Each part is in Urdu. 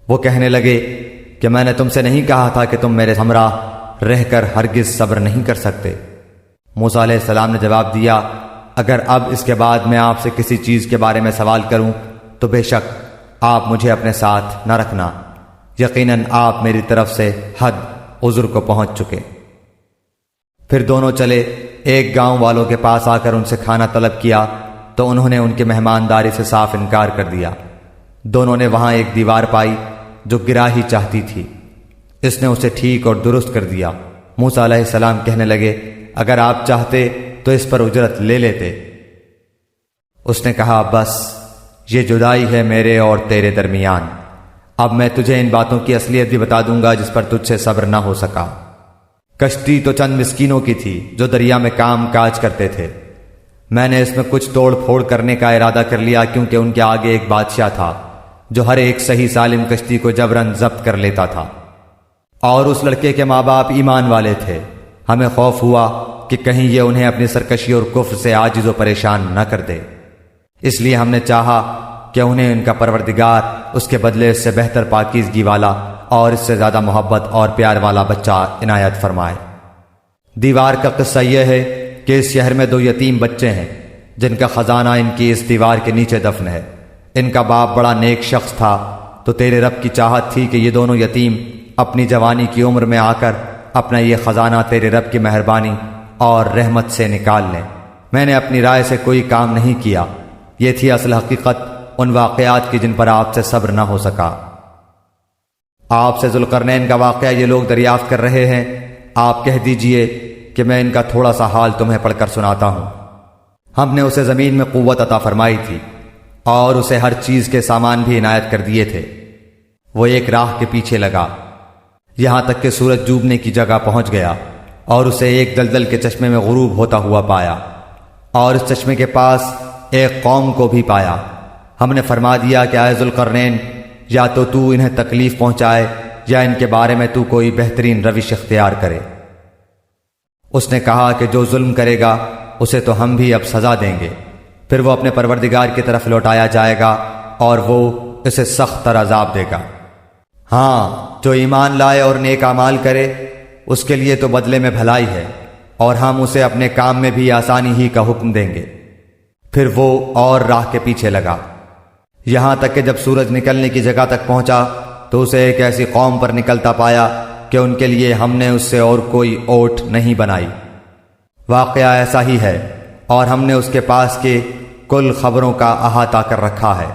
وہ کہنے لگے کہ میں نے تم سے نہیں کہا تھا کہ تم میرے ہمراہ رہ کر ہرگز صبر نہیں کر سکتے؟ موسیٰ علیہ السلام نے جواب دیا، اگر اب اس کے بعد میں آپ سے کسی چیز کے بارے میں سوال کروں تو بے شک آپ مجھے اپنے ساتھ نہ رکھنا، یقیناً آپ میری طرف سے حد عذر کو پہنچ چکے۔ پھر دونوں چلے، ایک گاؤں والوں کے پاس آ کر ان سے کھانا طلب کیا تو انہوں نے ان کے مہمانداری سے صاف انکار کر دیا۔ دونوں نے وہاں ایک دیوار پائی جو گرا ہی چاہتی تھی، اس نے اسے ٹھیک اور درست کر دیا۔ موسیٰ علیہ السلام کہنے لگے، اگر آپ چاہتے تو اس پر اجرت لے لیتے۔ اس نے کہا، بس یہ جدائی ہے میرے اور تیرے درمیان، اب میں تجھے ان باتوں کی اصلیت بھی بتا دوں گا جس پر تجھ سے صبر نہ ہو سکا۔ کشتی تو چند مسکینوں کی تھی جو دریا میں کام کاج کرتے تھے، میں نے اس میں کچھ توڑ پھوڑ کرنے کا ارادہ کر لیا کیونکہ ان کے آگے ایک بادشاہ تھا جو ہر ایک صحیح سالم کشتی کو جبراً ضبط کر لیتا تھا، اور اس لڑکے کے ماں باپ ایمان والے تھے۔ ہمیں خوف ہوا کہ کہیں یہ انہیں اپنی سرکشی اور کفر سے عاجز و پریشان نہ کر دے، اس لیے ہم نے چاہا کہ انہیں ان کا پروردگار اس کے بدلے اس سے بہتر پاکیزگی والا اور اس سے زیادہ محبت اور پیار والا بچہ عنایت فرمائے۔ دیوار کا قصہ یہ ہے کہ اس شہر میں 2 یتیم بچے ہیں جن کا خزانہ ان کی اس دیوار کے نیچے دفن ہے۔ ان کا باپ بڑا نیک شخص تھا، تو تیرے رب کی چاہت تھی کہ یہ دونوں یتیم اپنی جوانی کی عمر میں آ کر اپنا یہ خزانہ تیرے رب کی مہربانی اور رحمت سے نکال لیں۔ میں نے اپنی رائے سے کوئی کام نہیں کیا، یہ تھی اصل حقیقت ان واقعات کی جن پر آپ سے صبر نہ ہو سکا۔ آپ سے ذوالقرنین کا واقعہ یہ لوگ دریافت کر رہے ہیں، آپ کہہ دیجئے کہ میں ان کا تھوڑا سا حال تمہیں پڑھ کر سناتا ہوں۔ ہم نے اسے زمین میں قوت عطا فرمائی تھی اور اسے ہر چیز کے سامان بھی عنایت کر دیے تھے۔ وہ ایک راہ کے پیچھے لگا یہاں تک کہ سورج ڈوبنے کی جگہ پہنچ گیا اور اسے ایک دلدل کے چشمے میں غروب ہوتا ہوا پایا، اور اس چشمے کے پاس ایک قوم کو بھی پایا۔ ہم نے فرما دیا کہ اے ذوالقرنین، یا تو انہیں تکلیف پہنچائے یا ان کے بارے میں کوئی بہترین روش اختیار کرے۔ اس نے کہا کہ جو ظلم کرے گا اسے تو ہم بھی اب سزا دیں گے، پھر وہ اپنے پروردگار کی طرف لوٹایا جائے گا اور وہ اسے سخت تر عذاب دے گا۔ ہاں، جو ایمان لائے اور نیک اعمال کرے اس کے لیے تو بدلے میں بھلائی ہے، اور ہم اسے اپنے کام میں بھی آسانی ہی کا حکم دیں گے۔ پھر وہ اور راہ کے پیچھے لگا یہاں تک کہ جب سورج نکلنے کی جگہ تک پہنچا تو اسے ایک ایسی قوم پر نکلتا پایا کہ ان کے لیے ہم نے اس سے اور کوئی اوٹ نہیں بنائی۔ واقعہ ایسا ہی ہے، اور ہم نے اس کے پاس کے کل خبروں کا احاطہ کر رکھا ہے۔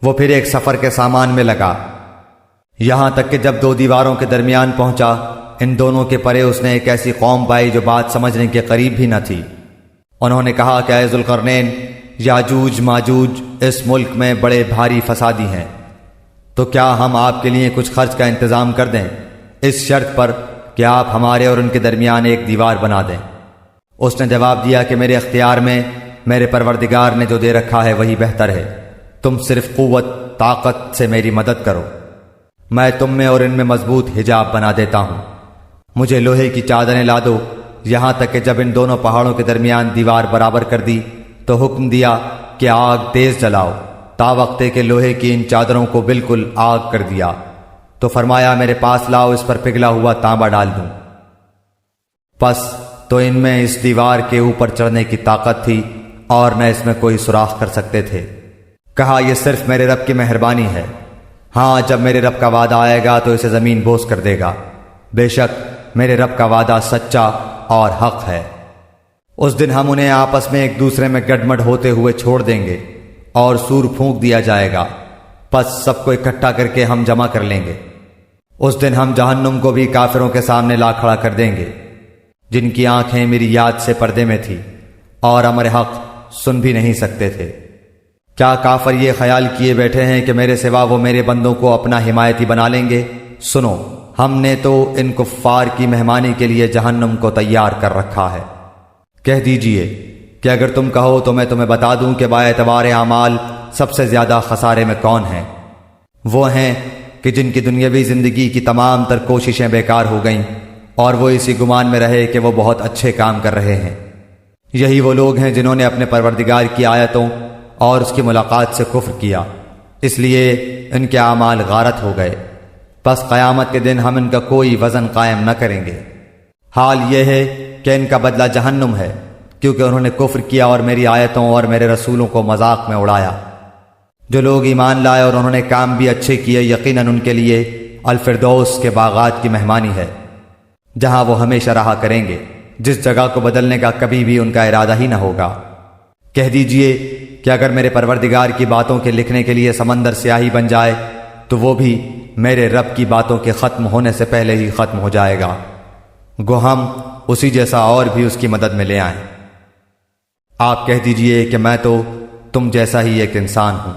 وہ پھر ایک سفر کے سامان میں لگا یہاں تک کہ جب 2 دیواروں کے درمیان پہنچا، ان دونوں کے پرے اس نے ایک ایسی قوم پائی جو بات سمجھنے کے قریب بھی نہ تھی۔ انہوں نے کہا کہ اے ذوالقرنین، یاجوج ماجوج اس ملک میں بڑے بھاری فسادی ہیں، تو کیا ہم آپ کے لیے کچھ خرچ کا انتظام کر دیں اس شرط پر کہ آپ ہمارے اور ان کے درمیان ایک دیوار بنا دیں؟ اس نے جواب دیا کہ میرے اختیار میں میرے پروردگار نے جو دے رکھا ہے وہی بہتر ہے، تم صرف قوت طاقت سے میری مدد کرو، میں تم میں اور ان میں مضبوط حجاب بنا دیتا ہوں۔ مجھے لوہے کی چادریں لا دو، یہاں تک کہ جب ان دونوں پہاڑوں کے درمیان دیوار برابر کر دی تو حکم دیا کہ آگ تیز جلاؤ، تا وقتے کہ لوہے کی ان چادروں کو بالکل آگ کر دیا، تو فرمایا میرے پاس لاؤ، اس پر پگھلا ہوا تانبا ڈال دوں۔ پس تو ان میں اس دیوار کے اوپر چڑھنے کی طاقت تھی اور نہ اس میں کوئی سوراخ کر سکتے تھے۔ کہا یہ صرف میرے رب کی مہربانی ہے، ہاں جب میرے رب کا وعدہ آئے گا تو اسے زمین بوس کر دے گا، بے شک میرے رب کا وعدہ سچا اور حق ہے۔ اس دن ہم انہیں آپس میں ایک دوسرے میں گڈمڈ ہوتے ہوئے چھوڑ دیں گے اور سور پھونک دیا جائے گا، پس سب کو اکٹھا کر کے ہم جمع کر لیں گے۔ اس دن ہم جہنم کو بھی کافروں کے سامنے لا کھڑا کر دیں گے جن کی آنکھیں میری یاد سے پردے میں تھی اور امر حق سن بھی نہیں سکتے تھے۔ کیا کافر یہ خیال کیے بیٹھے ہیں کہ میرے سوا وہ میرے بندوں کو اپنا حمایتی بنا لیں گے؟ سنو، ہم نے تو ان کفار کی مہمانی کے لیے جہنم کو تیار کر رکھا ہے۔ کہہ دیجئے کہ اگر تم کہو تو میں تمہیں بتا دوں کہ باعتبار اعمال سب سے زیادہ خسارے میں کون ہیں۔ وہ ہیں کہ جن کی دنیاوی زندگی کی تمام تر کوششیں بیکار ہو گئیں اور وہ اسی گمان میں رہے کہ وہ بہت اچھے کام کر رہے ہیں۔ یہی وہ لوگ ہیں جنہوں نے اپنے پروردگار کی آیتوں اور اس کی ملاقات سے کفر کیا، اس لیے ان کے اعمال غارت ہو گئے، پس قیامت کے دن ہم ان کا کوئی وزن قائم نہ کریں گے۔ حال یہ ہے کہ ان کا بدلہ جہنم ہے، کیونکہ انہوں نے کفر کیا اور میری آیتوں اور میرے رسولوں کو مذاق میں اڑایا۔ جو لوگ ایمان لائے اور انہوں نے کام بھی اچھے کیے، یقیناً ان کے لیے الفردوس کے باغات کی مہمانی ہے، جہاں وہ ہمیشہ رہا کریں گے، جس جگہ کو بدلنے کا کبھی بھی ان کا ارادہ ہی نہ ہوگا۔ کہہ دیجئے کہ اگر میرے پروردگار کی باتوں کے لکھنے کے لیے سمندر سیاہی بن جائے تو وہ بھی میرے رب کی باتوں کے ختم ہونے سے پہلے ہی ختم ہو جائے گا، گو ہم اسی جیسا اور بھی اس کی مدد میں لے آئیں۔ آپ کہہ دیجئے کہ میں تو تم جیسا ہی ایک انسان ہوں،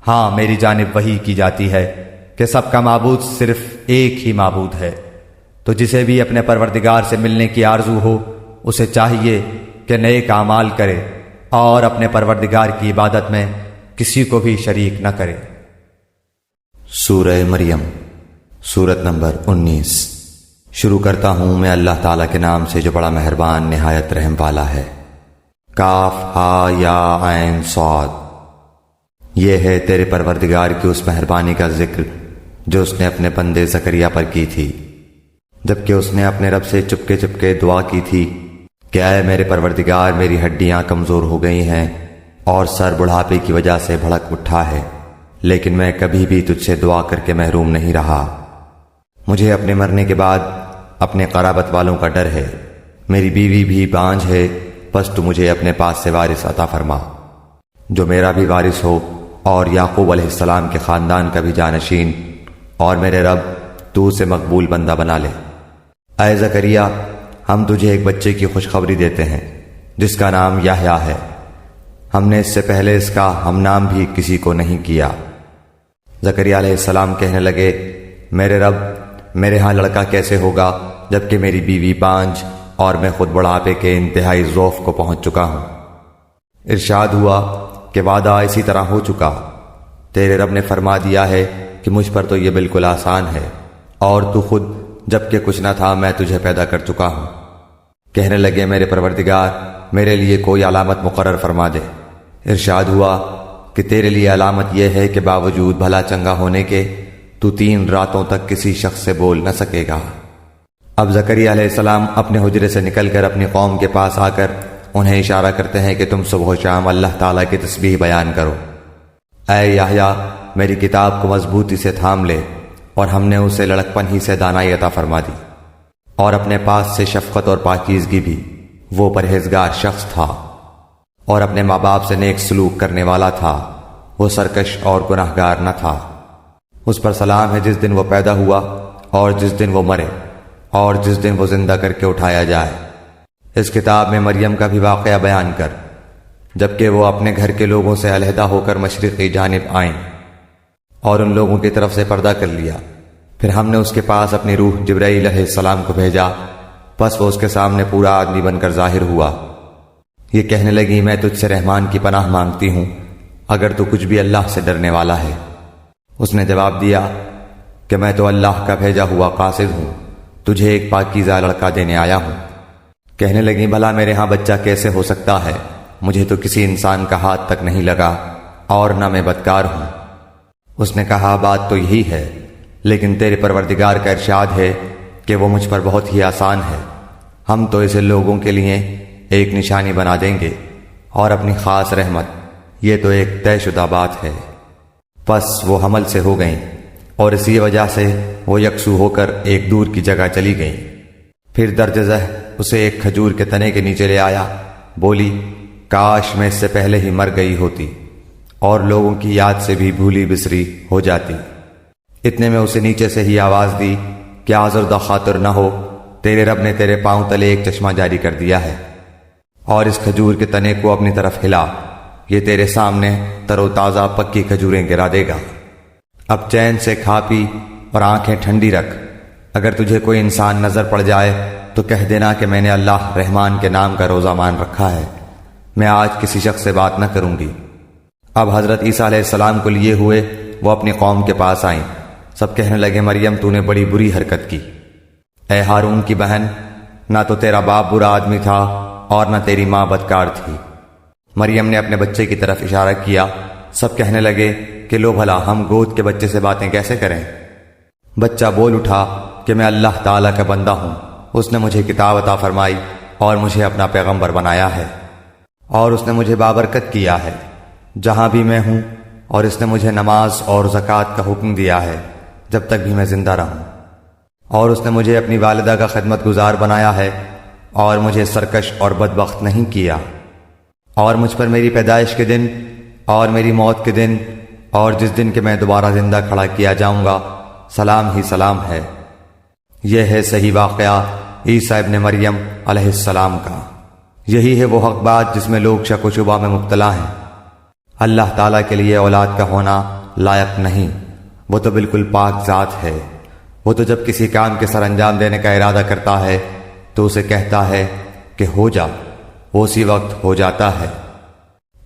ہاں میری جانب وحی کی جاتی ہے کہ سب کا معبود صرف ایک ہی معبود ہے، تو جسے بھی اپنے پروردگار سے ملنے کی آرزو ہو اسے چاہیے کہ نیک اعمال کرے اور اپنے پروردگار کی عبادت میں کسی کو بھی شریک نہ کرے۔ سورہ مریم، سورت نمبر 19۔ شروع کرتا ہوں میں اللہ تعالیٰ کے نام سے جو بڑا مہربان نہایت رحم والا ہے۔ کاف ہا یا عین صاد۔ یہ ہے تیرے پروردگار کی اس مہربانی کا ذکر جو اس نے اپنے بندے زکریا پر کی تھی، جبکہ اس نے اپنے رب سے چپکے چپکے دعا کی تھی کہ اے میرے پروردگار، میری ہڈیاں کمزور ہو گئی ہیں اور سر بڑھاپے کی وجہ سے بھڑک اٹھا ہے، لیکن میں کبھی بھی تجھ سے دعا کر کے محروم نہیں رہا۔ مجھے اپنے مرنے کے بعد اپنے قرابت والوں کا ڈر ہے، میری بیوی بھی بانجھ ہے، پس تو مجھے اپنے پاس سے وارث عطا فرما جو میرا بھی وارث ہو اور یعقوب علیہ السلام کے خاندان کا بھی جانشین، اور میرے رب تو اسے مقبول بندہ بنا لے۔ اے زکریا، ہم تجھے ایک بچے کی خوشخبری دیتے ہیں جس کا نام یحییٰ ہے، ہم نے اس سے پہلے اس کا ہم نام بھی کسی کو نہیں کیا۔ زکریا علیہ السلام کہنے لگے، میرے رب، میرے ہاں لڑکا کیسے ہوگا جبکہ میری بیوی بانجھ اور میں خود بڑھاپے کے انتہائی ضعف کو پہنچ چکا ہوں۔ ارشاد ہوا کہ وعدہ اسی طرح ہو چکا، تیرے رب نے فرما دیا ہے کہ مجھ پر تو یہ بالکل آسان ہے، اور تو خود جبکہ کچھ نہ تھا میں تجھے پیدا کر چکا ہوں۔ کہنے لگے، میرے پروردگار، میرے لیے کوئی علامت مقرر فرما دے۔ ارشاد ہوا کہ تیرے لیے علامت یہ ہے کہ باوجود بھلا چنگا ہونے کے تو 3 راتوں تک کسی شخص سے بول نہ سکے گا۔ اب زکریا علیہ السلام اپنے حجرے سے نکل کر اپنی قوم کے پاس آ کر انہیں اشارہ کرتے ہیں کہ تم صبح و شام اللہ تعالیٰ کی تسبیح بیان کرو۔ اے یحییٰ، میری کتاب کو مضبوطی سے تھام لے، اور ہم نے اسے لڑکپن ہی سے دانائی عطا فرما دی، اور اپنے پاس سے شفقت اور پاکیزگی بھی۔ وہ پرہیزگار شخص تھا اور اپنے ماں باپ سے نیک سلوک کرنے والا تھا، وہ سرکش اور گناہگار نہ تھا۔ اس پر سلام ہے جس دن وہ پیدا ہوا اور جس دن وہ مرے اور جس دن وہ زندہ کر کے اٹھایا جائے۔ اس کتاب میں مریم کا بھی واقعہ بیان کر، جبکہ وہ اپنے گھر کے لوگوں سے علیحدہ ہو کر مشرقی جانب آئیں اور ان لوگوں کی طرف سے پردہ کر لیا۔ پھر ہم نے اس کے پاس اپنی روح جبرائیل علیہ السلام کو بھیجا، پس وہ اس کے سامنے پورا آدمی بن کر ظاہر ہوا۔ یہ کہنے لگی، میں تجھ سے رحمان کی پناہ مانگتی ہوں اگر تو کچھ بھی اللہ سے ڈرنے والا ہے۔ اس نے جواب دیا کہ میں تو اللہ کا بھیجا ہوا قاصد ہوں، تجھے ایک پاکیزہ لڑکا دینے آیا ہوں۔ کہنے لگیں، بھلا میرے ہاں بچہ کیسے ہو سکتا ہے؟ مجھے تو کسی انسان کا ہاتھ تک نہیں لگا اور نہ میں بدکار ہوں۔ اس نے کہا، بات تو یہی ہے، لیکن تیرے پروردگار کا ارشاد ہے کہ وہ مجھ پر بہت ہی آسان ہے، ہم تو اسے لوگوں کے لیے ایک نشانی بنا دیں گے اور اپنی خاص رحمت، یہ تو ایک طے شدہ بات ہے۔ پس وہ حمل سے ہو گئیں اور اسی وجہ سے وہ یکسو ہو کر ایک دور کی جگہ چلی گئیں۔ پھر درج ذہ اسے ایک کھجور کے تنے کے نیچے لے آیا، بولی، کاش میں اس سے پہلے ہی مر گئی ہوتی اور لوگوں کی یاد سے بھی بھولی بسری ہو جاتی۔ اتنے میں اسے نیچے سے ہی آواز دی کہ آزردہ خاطر نہ ہو، تیرے رب نے تیرے پاؤں تلے ایک چشمہ جاری کر دیا ہے، اور اس کھجور کے تنے کو اپنی طرف ہلا، یہ تیرے سامنے تر و تازہ پکی کھجوریں گرا دے گا۔ اب چین سے کھا پی اور آنکھیں ٹھنڈی رکھ، اگر تجھے کوئی انسان نظر پڑ جائے تو کہہ دینا کہ میں نے اللہ رحمان کے نام کا روزہ مان رکھا ہے، میں آج کسی شخص سے بات نہ کروں گی۔ اب حضرت عیسیٰ علیہ السلام کو لیے ہوئے وہ اپنی قوم کے پاس آئیں، سب کہنے لگے، مریم تو نے بڑی بری حرکت کی، اے ہارون کی بہن، نہ تو تیرا باپ برا آدمی تھا اور نہ تیری ماں بدکار تھی۔ مریم نے اپنے بچے کی طرف اشارہ کیا، سب کہنے لگے، کہ لو بھلا ہم گود کے بچے سے باتیں کیسے کریں؟ بچہ بول اٹھا کہ میں اللہ تعالیٰ کا بندہ ہوں، اس نے مجھے کتاب عطا فرمائی اور مجھے اپنا پیغمبر بنایا ہے، اور اس نے مجھے بابرکت کیا ہے جہاں بھی میں ہوں، اور اس نے مجھے نماز اور زکوٰۃ کا حکم دیا ہے جب تک بھی میں زندہ رہوں، اور اس نے مجھے اپنی والدہ کا خدمت گزار بنایا ہے اور مجھے سرکش اور بدبخت نہیں کیا، اور مجھ پر میری پیدائش کے دن اور میری موت کے دن اور جس دن کہ میں دوبارہ زندہ کھڑا کیا جاؤں گا سلام ہی سلام ہے۔ یہ ہے صحیح واقعہ عیسیٰ ابن مریم علیہ السلام کا۔ یہی ہے وہ حق بات جس میں لوگ شک و شبہ میں مبتلا ہیں۔ اللہ تعالیٰ کے لیے اولاد کا ہونا لائق نہیں، وہ تو بالکل پاک ذات ہے۔ وہ تو جب کسی کام کے سر انجام دینے کا ارادہ کرتا ہے تو اسے کہتا ہے کہ ہو جا، وہ اسی وقت ہو جاتا ہے۔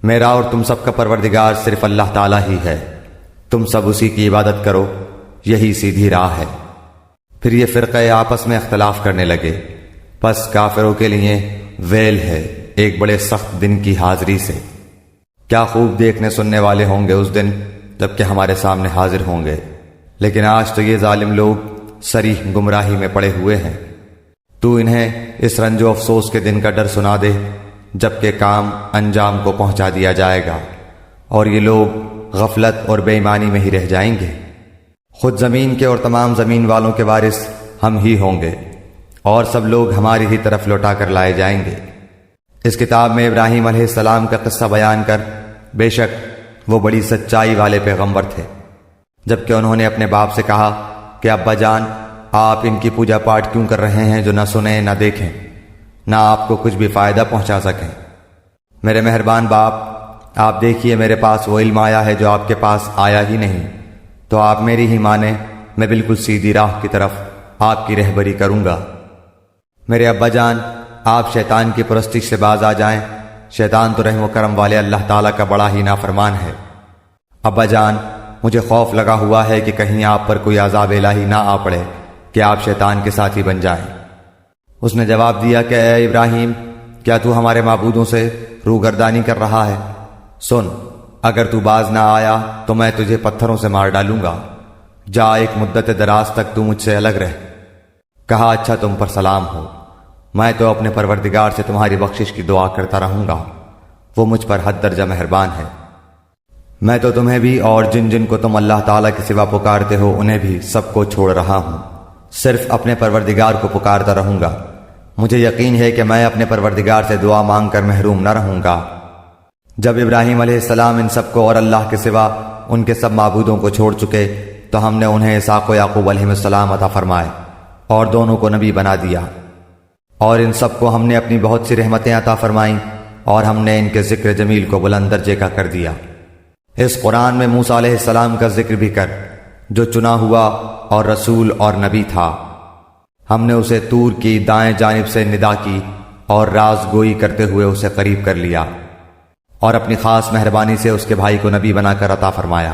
میرا اور تم سب کا پروردگار صرف اللہ تعالیٰ ہی ہے، تم سب اسی کی عبادت کرو، یہی سیدھی راہ ہے۔ پھر یہ فرقے آپس میں اختلاف کرنے لگے، پس کافروں کے لیے ویل ہے ایک بڑے سخت دن کی حاضری سے۔ کیا خوب دیکھنے سننے والے ہوں گے اس دن جب کہ ہمارے سامنے حاضر ہوں گے، لیکن آج تو یہ ظالم لوگ صریح گمراہی میں پڑے ہوئے ہیں۔ تو انہیں اس رنج و افسوس کے دن کا ڈر سنا دے جبکہ کام انجام کو پہنچا دیا جائے گا، اور یہ لوگ غفلت اور بے ایمانی میں ہی رہ جائیں گے۔ خود زمین کے اور تمام زمین والوں کے وارث ہم ہی ہوں گے، اور سب لوگ ہماری ہی طرف لوٹا کر لائے جائیں گے۔ اس کتاب میں ابراہیم علیہ السلام کا قصہ بیان کر بے شک وہ بڑی سچائی والے پیغمبر تھے، جبکہ انہوں نے اپنے باپ سے کہا کہ ابا جان، آپ ان کی پوجا پاٹ کیوں کر رہے ہیں جو نہ سنیں نہ دیکھیں، نہ آپ کو کچھ بھی فائدہ پہنچا سکیں؟ میرے مہربان باپ، آپ دیکھیے میرے پاس وہ علم آیا ہے جو آپ کے پاس آیا ہی نہیں، تو آپ میری ہی مانیں، میں بالکل سیدھی راہ کی طرف آپ کی رہبری کروں گا۔ میرے ابا جان، آپ شیطان کی پرستش سے باز آ جائیں، شیطان تو رحم و کرم والے اللہ تعالیٰ کا بڑا ہی نافرمان ہے۔ ابا جان، مجھے خوف لگا ہوا ہے کہ کہیں آپ پر کوئی عذاب الہی نہ آ پڑے کہ آپ شیطان کے ساتھی بن جائیں۔ اس نے جواب دیا کہ اے ابراہیم، کیا تو ہمارے معبودوں سے روگردانی کر رہا ہے؟ سن، اگر تو باز نہ آیا تو میں تجھے پتھروں سے مار ڈالوں گا، جا ایک مدت دراز تک تو مجھ سے الگ رہ۔ کہا اچھا تم پر سلام ہو، میں تو اپنے پروردگار سے تمہاری بخشش کی دعا کرتا رہوں گا، وہ مجھ پر حد درجہ مہربان ہے۔ میں تو تمہیں بھی اور جن جن کو تم اللہ تعالیٰ کے سوا پکارتے ہو انہیں بھی سب کو چھوڑ رہا ہوں، صرف اپنے پروردگار کو پکارتا رہوں گا۔ مجھے یقین ہے کہ میں اپنے پروردگار سے دعا مانگ کر محروم نہ رہوں گا۔ جب ابراہیم علیہ السلام ان سب کو اور اللہ کے سوا ان کے سب معبودوں کو چھوڑ چکے تو ہم نے انہیں اسحاق و یعقوب علیہ السلام عطا فرمائے اور دونوں کو نبی بنا دیا، اور ان سب کو ہم نے اپنی بہت سی رحمتیں عطا فرمائیں، اور ہم نے ان کے ذکر جمیل کو بلند درجے کا کر دیا۔ اس قرآن میں موسیٰ علیہ السلام کا ذکر بھی کر، جو چنا ہوا اور رسول اور نبی تھا۔ ہم نے اسے طور کی دائیں جانب سے ندا کی اور راز گوئی کرتے ہوئے اسے قریب کر لیا، اور اپنی خاص مہربانی سے اس کے بھائی کو نبی بنا کر عطا فرمایا۔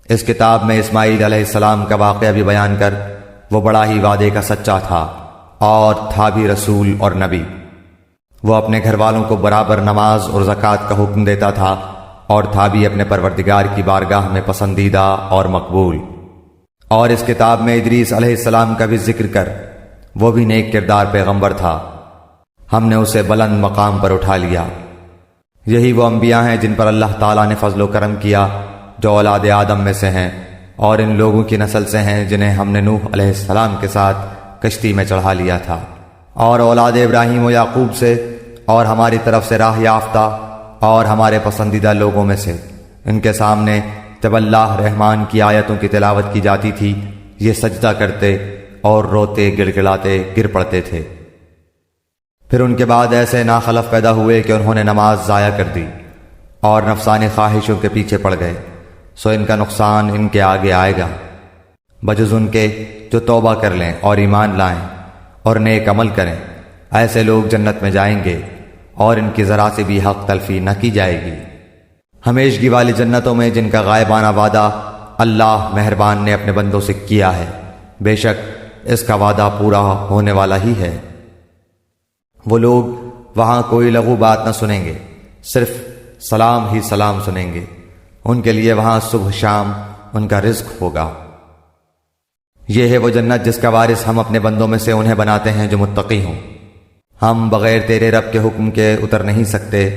اس کتاب میں اسماعیل علیہ السلام کا واقعہ بھی بیان کر، وہ بڑا ہی وعدے کا سچا تھا اور تھا بھی رسول اور نبی۔ وہ اپنے گھر والوں کو برابر نماز اور زکوٰۃ کا حکم دیتا تھا، اور تھا بھی اپنے پروردگار کی بارگاہ میں پسندیدہ اور مقبول۔ اور اس کتاب میں ادریس علیہ السلام کا بھی ذکر کر، وہ بھی نیک کردار پیغمبر تھا، ہم نے اسے بلند مقام پر اٹھا لیا۔ یہی وہ انبیاء ہیں جن پر اللہ تعالیٰ نے فضل و کرم کیا، جو اولاد آدم میں سے ہیں، اور ان لوگوں کی نسل سے ہیں جنہیں ہم نے نوح علیہ السلام کے ساتھ کشتی میں چڑھا لیا تھا، اور اولاد ابراہیم و یعقوب سے، اور ہماری طرف سے راہ یافتہ اور ہمارے پسندیدہ لوگوں میں سے۔ ان کے سامنے جب اللہ رحمان کی آیتوں کی تلاوت کی جاتی تھی، یہ سجدہ کرتے اور روتے گڑ گڑاتے گر پڑتے تھے۔ پھر ان کے بعد ایسے ناخلف پیدا ہوئے کہ انہوں نے نماز ضائع کر دی اور نفسانی خواہشوں کے پیچھے پڑ گئے، سو ان کا نقصان ان کے آگے آئے گا، بجز ان کے جو توبہ کر لیں اور ایمان لائیں اور نیک عمل کریں۔ ایسے لوگ جنت میں جائیں گے اور ان کی ذرا سے بھی حق تلفی نہ کی جائے گی۔ ہمیشگی والی جنتوں میں جن کا غائبانہ وعدہ اللہ مہربان نے اپنے بندوں سے کیا ہے، بے شک اس کا وعدہ پورا ہونے والا ہی ہے۔ وہ لوگ وہاں کوئی لغو بات نہ سنیں گے، صرف سلام ہی سلام سنیں گے، ان کے لیے وہاں صبح شام ان کا رزق ہوگا۔ یہ ہے وہ جنت جس کا وارث ہم اپنے بندوں میں سے انہیں بناتے ہیں جو متقی ہوں۔ ہم بغیر تیرے رب کے حکم کے اتر نہیں سکتے،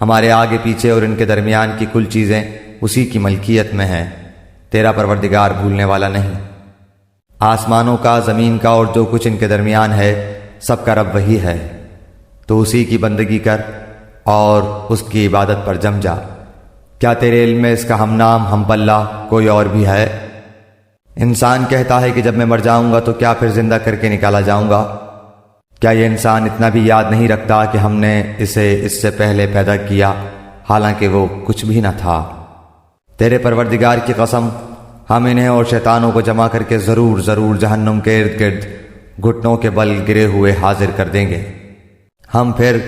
ہمارے آگے پیچھے اور ان کے درمیان کی کل چیزیں اسی کی ملکیت میں ہیں، تیرا پروردگار بھولنے والا نہیں۔ آسمانوں کا، زمین کا اور جو کچھ ان کے درمیان ہے، سب کا رب وہی ہے، تو اسی کی بندگی کر اور اس کی عبادت پر جم جا۔ کیا تیرے علم میں اس کا ہم نام ہم پلہ کوئی اور بھی ہے؟ انسان کہتا ہے کہ جب میں مر جاؤں گا تو کیا پھر زندہ کر کے نکالا جاؤں گا؟ کیا یہ انسان اتنا بھی یاد نہیں رکھتا کہ ہم نے اسے اس سے پہلے پیدا کیا، حالانکہ وہ کچھ بھی نہ تھا؟ تیرے پروردگار کی قسم، ہم انہیں اور شیطانوں کو جمع کر کے ضرور ضرور جہنم کے ارد گرد گھٹنوں کے بل گرے ہوئے حاضر کر دیں گے۔ ہم پھر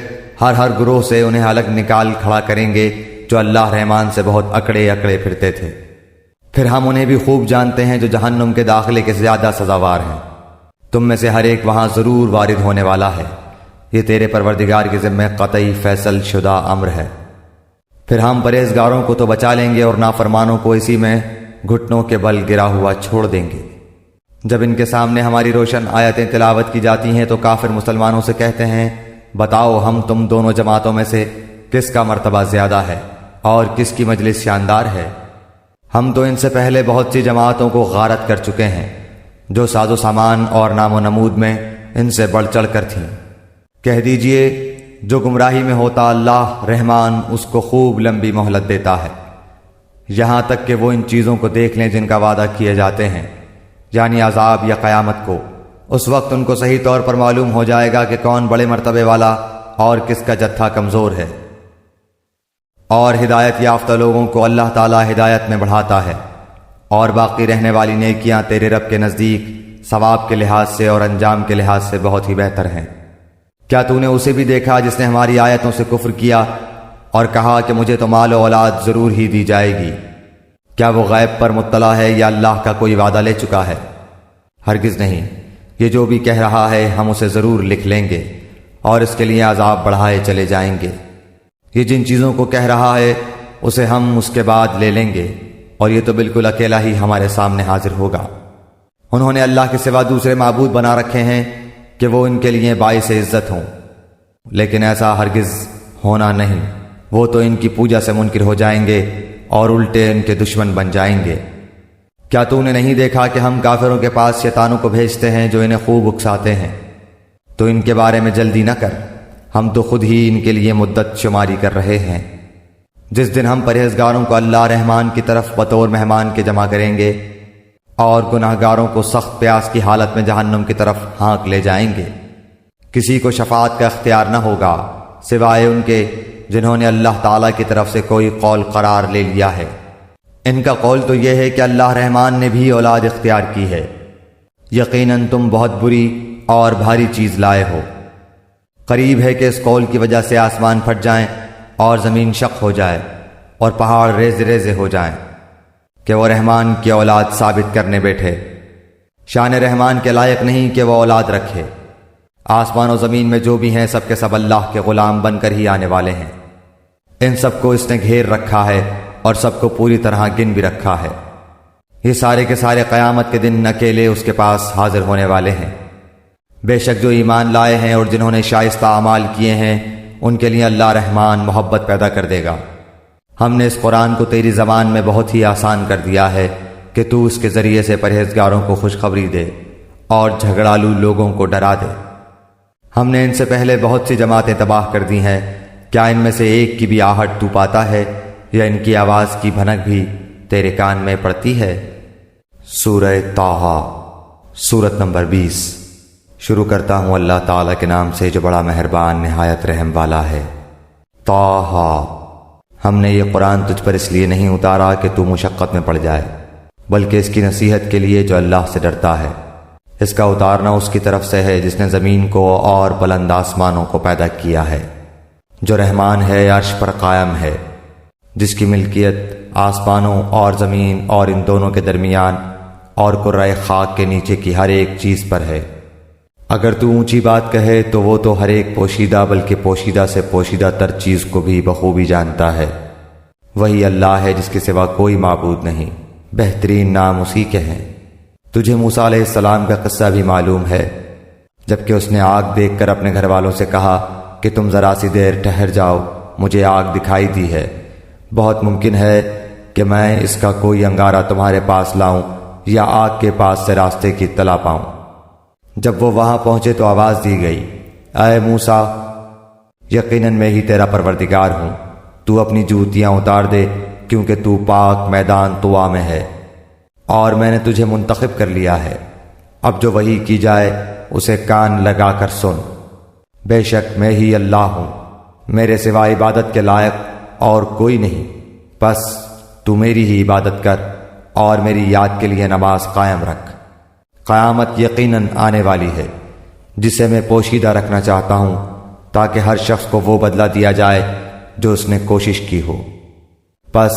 ہر گروہ سے انہیں الگ نکال کھڑا کریں گے جو اللہ رحمان سے بہت اکڑے اکڑے پھرتے تھے۔ پھر ہم انہیں بھی خوب جانتے ہیں جو جہنم کے داخلے کے زیادہ سزاوار ہیں۔ تم میں سے ہر ایک وہاں ضرور وارد ہونے والا ہے، یہ تیرے پروردگار کے ذمہ قطعی فیصل شدہ امر ہے۔ پھر ہم پرہیزگاروں کو تو بچا لیں گے اور نافرمانوں کو اسی میں گھٹنوں کے بل گرا ہوا چھوڑ دیں گے۔ جب ان کے سامنے ہماری روشن آیتیں تلاوت کی جاتی ہیں تو کافر مسلمانوں سے کہتے ہیں، بتاؤ ہم تم دونوں جماعتوں میں سے کس کا مرتبہ زیادہ ہے اور کس کی مجلس شاندار ہے؟ ہم تو ان سے پہلے بہت سی جماعتوں کو غارت کر چکے ہیں جو ساز و سامان اور نام و نمود میں ان سے بڑھ چڑھ کر تھیں۔ کہہ دیجئے جو گمراہی میں ہوتا اللہ رحمان اس کو خوب لمبی مہلت دیتا ہے، یہاں تک کہ وہ ان چیزوں کو دیکھ لیں جن کا وعدہ کیے جاتے ہیں، یعنی عذاب یا قیامت کو۔ اس وقت ان کو صحیح طور پر معلوم ہو جائے گا کہ کون بڑے مرتبے والا اور کس کا جتھا کمزور ہے۔ اور ہدایت یافتہ لوگوں کو اللہ تعالی ہدایت میں بڑھاتا ہے، اور باقی رہنے والی نیکیاں تیرے رب کے نزدیک ثواب کے لحاظ سے اور انجام کے لحاظ سے بہت ہی بہتر ہیں۔ کیا تو نے اسے بھی دیکھا جس نے ہماری آیتوں سے کفر کیا اور کہا کہ مجھے تو مال و اولاد ضرور ہی دی جائے گی؟ کیا وہ غیب پر مطلع ہے یا اللہ کا کوئی وعدہ لے چکا ہے؟ ہرگز نہیں، یہ جو بھی کہہ رہا ہے ہم اسے ضرور لکھ لیں گے اور اس کے لیے عذاب بڑھائے چلے جائیں گے۔ یہ جن چیزوں کو کہہ رہا ہے اسے ہم اس کے بعد لے لیں گے، اور یہ تو بالکل اکیلا ہی ہمارے سامنے حاضر ہوگا۔ انہوں نے اللہ کے سوا دوسرے معبود بنا رکھے ہیں کہ وہ ان کے لیے باعث عزت ہوں، لیکن ایسا ہرگز ہونا نہیں، وہ تو ان کی پوجا سے منکر ہو جائیں گے اور الٹے ان کے دشمن بن جائیں گے۔ کیا تو نے نہیں دیکھا کہ ہم کافروں کے پاس شیطانوں کو بھیجتے ہیں جو انہیں خوب اکساتے ہیں؟ تو ان کے بارے میں جلدی نہ کر، ہم تو خود ہی ان کے لیے مدت شماری کر رہے ہیں۔ جس دن ہم پرہیزگاروں کو اللہ رحمان کی طرف بطور مہمان کے جمع کریں گے اور گناہگاروں کو سخت پیاس کی حالت میں جہنم کی طرف ہانک لے جائیں گے، کسی کو شفاعت کا اختیار نہ ہوگا سوائے ان کے جنہوں نے اللہ تعالیٰ کی طرف سے کوئی قول قرار لے لیا ہے۔ ان کا قول تو یہ ہے کہ اللہ رحمان نے بھی اولاد اختیار کی ہے۔ یقیناً تم بہت بری اور بھاری چیز لائے ہو۔ قریب ہے کہ اس قول کی وجہ سے آسمان پھٹ جائیں اور زمین شق ہو جائے اور پہاڑ ریزے ریزے ہو جائیں کہ وہ رحمان کی اولاد ثابت کرنے بیٹھے۔ شان رحمان کے لائق نہیں کہ وہ اولاد رکھے۔ آسمان و زمین میں جو بھی ہیں سب کے سب اللہ کے غلام بن کر ہی آنے والے ہیں۔ ان سب کو اس نے گھیر رکھا ہے اور سب کو پوری طرح گن بھی رکھا ہے۔ یہ سارے کے سارے قیامت کے دن اکیلے اس کے پاس حاضر ہونے والے ہیں۔ بے شک جو ایمان لائے ہیں اور جنہوں نے شائستہ اعمال کیے ہیں ان کے لیے اللہ رحمان محبت پیدا کر دے گا۔ ہم نے اس قرآن کو تیری زبان میں بہت ہی آسان کر دیا ہے کہ تو اس کے ذریعے سے پرہیزگاروں کو خوشخبری دے اور جھگڑالو لوگوں کو ڈرا دے۔ ہم نے ان سے پہلے بہت سی جماعتیں تباہ کر دی ہیں، کیا ان میں سے ایک کی بھی آہٹ تو پاتا ہے یا ان کی آواز کی بھنک بھی تیرے کان میں پڑتی ہے؟ سورہ طٰہٰ، سورت نمبر 20۔ شروع کرتا ہوں اللہ تعالیٰ کے نام سے جو بڑا مہربان نہایت رحم والا ہے۔ طٰہٰ، ہم نے یہ قرآن تجھ پر اس لیے نہیں اتارا کہ تو مشقت میں پڑ جائے، بلکہ اس کی نصیحت کے لیے جو اللہ سے ڈرتا ہے۔ اس کا اتارنا اس کی طرف سے ہے جس نے زمین کو اور بلند آسمانوں کو پیدا کیا ہے، جو رحمان ہے عرش پر قائم ہے، جس کی ملکیت آسمانوں اور زمین اور ان دونوں کے درمیان اور کرۂ خاک کے نیچے کی ہر ایک چیز پر ہے۔ اگر تو اونچی بات کہے تو وہ تو ہر ایک پوشیدہ بلکہ پوشیدہ سے پوشیدہ تر چیز کو بھی بخوبی جانتا ہے۔ وہی اللہ ہے جس کے سوا کوئی معبود نہیں، بہترین نام اسی کے ہیں۔ تجھے موسیٰ علیہ السلام کا قصہ بھی معلوم ہے، جبکہ اس نے آگ دیکھ کر اپنے گھر والوں سے کہا کہ تم ذرا سی دیر ٹھہر جاؤ، مجھے آگ دکھائی دی ہے، بہت ممکن ہے کہ میں اس کا کوئی انگارہ تمہارے پاس لاؤں یا آگ کے پاس سے راستے کی اطلاع پاؤں۔ جب وہ وہاں پہنچے تو آواز دی گئی، اے موسیٰ، یقیناً میں ہی تیرا پروردگار ہوں، تو اپنی جوتیاں اتار دے کیونکہ تو پاک میدان طوا میں ہے اور میں نے تجھے منتخب کر لیا ہے۔ اب جو وحی کی جائے اسے کان لگا کر سن، بے شک میں ہی اللہ ہوں، میرے سوا عبادت کے لائق اور کوئی نہیں، بس تو میری ہی عبادت کر اور میری یاد کے لیے نماز قائم رکھ۔ قیامت یقیناً آنے والی ہے جسے میں پوشیدہ رکھنا چاہتا ہوں تاکہ ہر شخص کو وہ بدلہ دیا جائے جو اس نے کوشش کی ہو۔ بس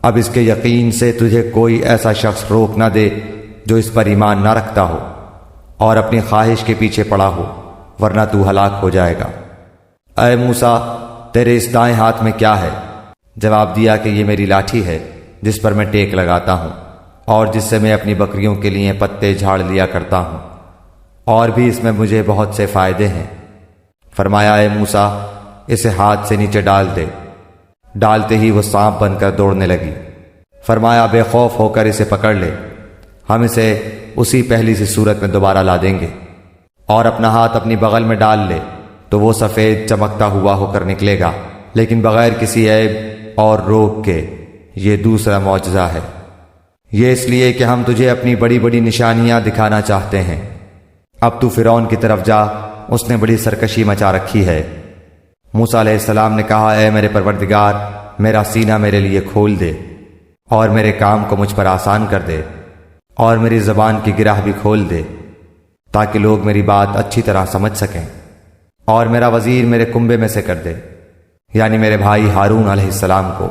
اب اس کے یقین سے تجھے کوئی ایسا شخص روک نہ دے جو اس پر ایمان نہ رکھتا ہو اور اپنی خواہش کے پیچھے پڑا ہو، ورنہ تو ہلاک ہو جائے گا۔ اے موسیٰ، تیرے اس دائیں ہاتھ میں کیا ہے؟ جواب دیا کہ یہ میری لاٹھی ہے جس پر میں ٹیک لگاتا ہوں اور جس سے میں اپنی بکریوں کے لیے پتے جھاڑ لیا کرتا ہوں، اور بھی اس میں مجھے بہت سے فائدے ہیں۔ فرمایا، اے موسیٰ، اسے ہاتھ سے نیچے ڈال دے۔ ڈالتے ہی وہ سانپ بن کر دوڑنے لگی۔ فرمایا، بے خوف ہو کر اسے پکڑ لے، ہم اسے اسی پہلی سی صورت میں دوبارہ لا دیں گے، اور اپنا ہاتھ اپنی بغل میں ڈال لے تو وہ سفید چمکتا ہوا ہو کر نکلے گا، لیکن بغیر کسی عیب اور روک کے۔ یہ دوسرا معجزہ ہے، یہ اس لیے کہ ہم تجھے اپنی بڑی بڑی نشانیاں دکھانا چاہتے ہیں۔ اب تو فرعون کی طرف جا، اس نے بڑی سرکشی مچا رکھی ہے۔ موسیٰ علیہ السلام نے کہا، اے میرے پروردگار، میرا سینہ میرے لیے کھول دے اور میرے کام کو مجھ پر آسان کر دے، اور میری زبان کی گرہ بھی کھول دے تاکہ لوگ میری بات اچھی طرح سمجھ سکیں، اور میرا وزیر میرے کنبے میں سے کر دے، یعنی میرے بھائی ہارون علیہ السلام کو۔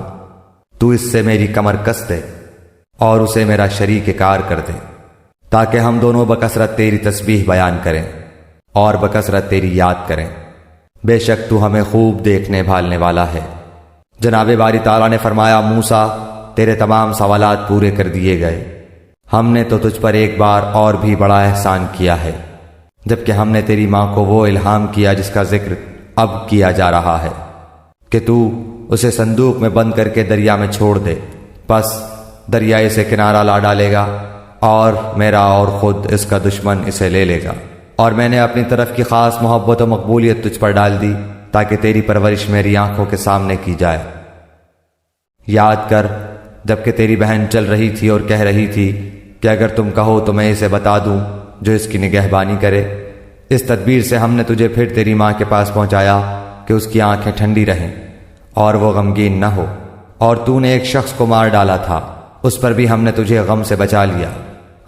تو اس سے میری کمر کس دے اور اسے میرا شریک کار کر دے، تاکہ ہم دونوں بکثرت تیری تسبیح بیان کریں اور بکثرت تیری یاد کریں۔ بے شک تو ہمیں خوب دیکھنے بھالنے والا ہے۔ جناب باری تعالیٰ نے فرمایا، موسیٰ، تیرے تمام سوالات پورے کر دیے گئے، ہم نے تو تجھ پر ایک بار اور بھی بڑا احسان کیا ہے، جبکہ ہم نے تیری ماں کو وہ الہام کیا جس کا ذکر اب کیا جا رہا ہے کہ تو اسے صندوق میں بند کر کے دریا میں چھوڑ دے، بس دریا اسے کنارہ لا ڈالے گا اور میرا اور خود اس کا دشمن اسے لے لے گا۔ اور میں نے اپنی طرف کی خاص محبت و مقبولیت تجھ پر ڈال دی تاکہ تیری پرورش میری آنکھوں کے سامنے کی جائے۔ یاد کر جبکہ تیری بہن چل رہی تھی اور کہہ رہی تھی کہ اگر تم کہو تو میں اسے بتا دوں جو اس کی نگہبانی کرے۔ اس تدبیر سے ہم نے تجھے پھر تیری ماں کے پاس پہنچایا کہ اس کی آنکھیں ٹھنڈی رہیں اور وہ غمگین نہ ہو، اور تو نے ایک شخص کو مار ڈالا تھا، اس پر بھی ہم نے تجھے غم سے بچا لیا۔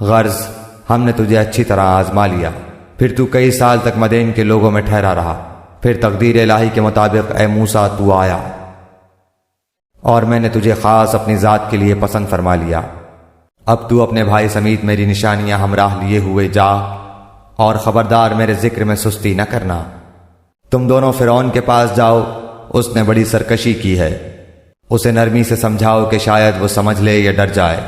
غرض ہم نے تجھے اچھی طرح آزما لیا، پھر تو کئی سال تک مدین کے لوگوں میں ٹھہرا رہا، پھر تقدیر الہی کے مطابق اے موسیٰ تو آیا، اور میں نے تجھے خاص اپنی ذات کے لیے پسند فرما لیا۔ اب تو اپنے بھائی سمیت میری نشانیاں ہمراہ لیے ہوئے جا، اور خبردار میرے ذکر میں سستی نہ کرنا۔ تم دونوں فرعون کے پاس جاؤ، اس نے بڑی سرکشی کی ہے، اسے نرمی سے سمجھاؤ کہ شاید وہ سمجھ لے یا ڈر جائے۔